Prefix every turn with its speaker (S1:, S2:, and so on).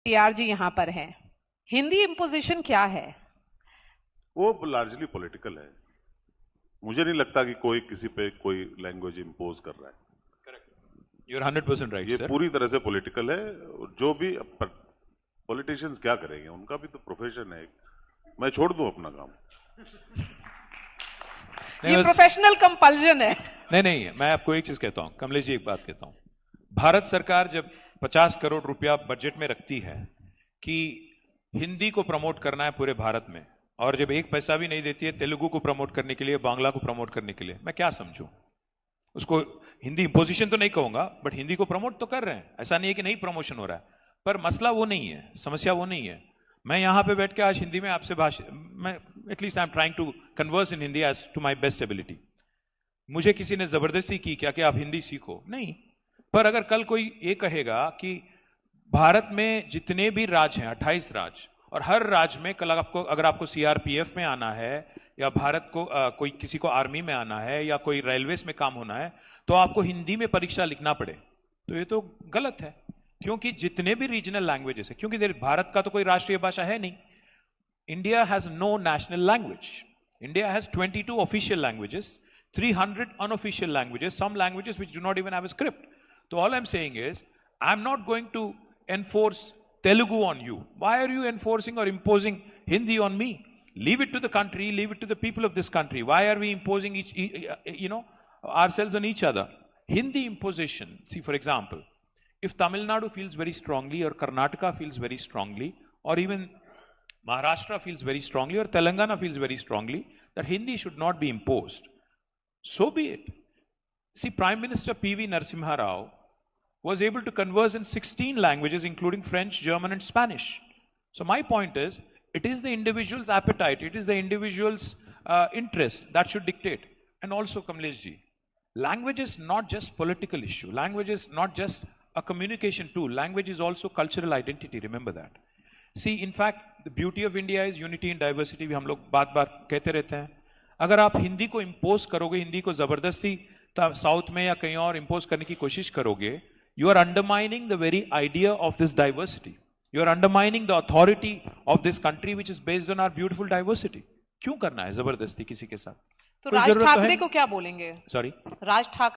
S1: TR जी यहाँ पर हैं। हिंदी इम्पोजिशन क्या है?
S2: वो लार्जली पॉलिटिकल है। मुझे नहीं लगता कि कोई किसी पे कोई लैंग्वेज इंपोज कर रहा है।
S3: करेक्ट, यू आर 100% राइट
S2: ये
S3: सर।
S2: पूरी तरह से पॉलिटिकल है। जो भी पॉलिटिशियंस क्या करेंगे, उनका भी तो प्रोफेशन है। मैं छोड़ दूं अपना काम?
S1: ये प्रोफेशनल कंपल्जन है।
S3: नहीं, मैं आपको एक चीज कहता हूं, कमलेश जी, एक बात कहता हूं। भारत सरकार जब 50 करोड़ रुपया बजट में रखती है कि हिंदी को प्रमोट करना है पूरे भारत में, और जब एक पैसा भी नहीं देती है तेलुगु को प्रमोट करने के लिए, बांग्ला को प्रमोट करने के लिए, मैं क्या समझूं उसको? हिंदी इंपोजिशन तो नहीं कहूंगा, बट हिंदी को प्रमोट तो कर रहे हैं। ऐसा नहीं है कि नहीं प्रमोशन हो रहा है, पर मसला वो नहीं है, समस्या वो नहीं है। मैं यहां पे बैठ के आज हिंदी में आपसे मैं at least I am trying to converse in Hindi as to my best ability. मुझे किसी ने जबरदस्ती की क्या कि आप हिंदी सीखो? नहीं। पर अगर कल कोई ये कहेगा कि भारत में जितने भी राज्य हैं, 28 राज्य, और हर राज्य में कल अगर आपको सीआरपीएफ में आना है, या भारत को कोई किसी को आर्मी में आना है, या कोई रेलवेज में काम होना है, तो आपको हिंदी में परीक्षा लिखना पड़े, तो ये तो गलत है। क्योंकि जितने भी रीजनल लैंग्वेजेस है, क्योंकि भारत का तो कोई राष्ट्रीय भाषा है नहीं। India has no national language. India has 22 official languages, 300 unofficial languages, some languages which do not even have a script. So all I'm saying is, I'm not going to enforce Telugu on you. Why are you enforcing or imposing Hindi on me? Leave it to the country, leave it to the people of this country. Why are we imposing ourselves on each other? Hindi imposition. See, for example, if Tamil Nadu feels very strongly, or Karnataka feels very strongly, or even Maharashtra feels very strongly, or Telangana feels very strongly, that Hindi should not be imposed, so be it. See, Prime Minister P.V. Narasimha Rao was able to converse in 16 languages, including French, German, and Spanish. So my point is, it is the individual's appetite, it is the individual's interest that should dictate. And also, Kamlesh ji, language is not just political issue. Language is not just a communication tool. Language is also cultural identity. Remember that. See, in fact, the beauty of India is unity in diversity. भी हम लोग बार-बार कहते रहते हैं। अगर आप हिंदी को इंपोज करोगे, हिंदी को जबरदस्ती साउथ में या कहीं और इंपोज करने की कोशिश करोगे, you are undermining the very idea of this diversity. You are undermining the authority of this country which is based on our beautiful diversity. क्यों करना है जबरदस्ती किसी के साथ?
S1: तो राज ठाकरे को क्या बोलेंगे?
S3: सॉरी,
S1: राज ठाकरे